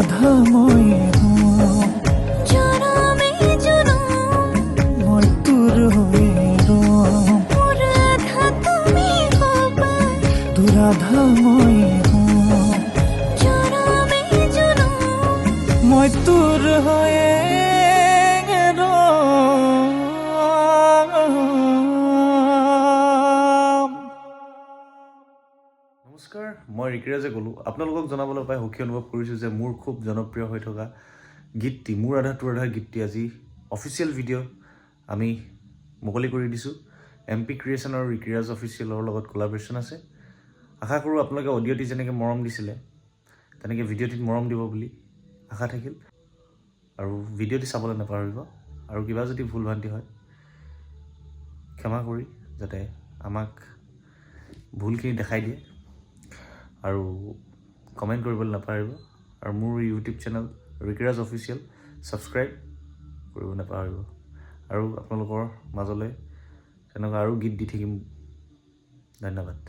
ৰাধা মই জনমে জনম মই তোৰ হৈ ৰম মোৰ ৰাধা তুমি হবা তোৰ ৰাধা মই জনমে জনম মই তোৰ হৈয়ে নমস্কাৰ, মই ঋকিৰাজে ক'লোঁ। আপোনালোকক জনাবলৈ পাই সুখী অনুভৱ কৰিছোঁ যে মোৰ খুব জনপ্ৰিয় হৈ থকা গীতটি মোৰ ৰাধা তোৰ ৰাধা গীতটি আজি অফিচিয়েল ভিডিঅ' আমি মুকলি কৰি দিছোঁ। MP ক্ৰিয়েশ্যন আৰু ঋকিৰাজ অফিচিয়েলৰ লগত কোলাবৰেশ্যন আছে। আশা কৰোঁ আপোনালোকে অডিঅ'টি যেনেকৈ মৰম দিছিলে তেনেকৈ ভিডিঅ'টিত মৰম দিব বুলি আশা থাকিল। আৰু ভিডিঅ'টি চাবলৈ নাপাহৰিব। আৰু কিবা যদি ভুল ভ্ৰান্তি হয় ক্ষমা কৰি যাতে আমাক ভুলখিনি দেখাই দিয়ে আৰু কমেণ্ট কৰিবলৈ নাপাহৰিব। আৰু মোৰ ইউটিউব চেনেল ঋকিৰাজ অফিচিয়েল ছাবস্ক্ৰাইব কৰিব নাপাহৰিব। আৰু আপোনালোকৰ মাজলৈ তেনেকুৱা আৰু গীত দি থাকিম। ধন্যবাদ।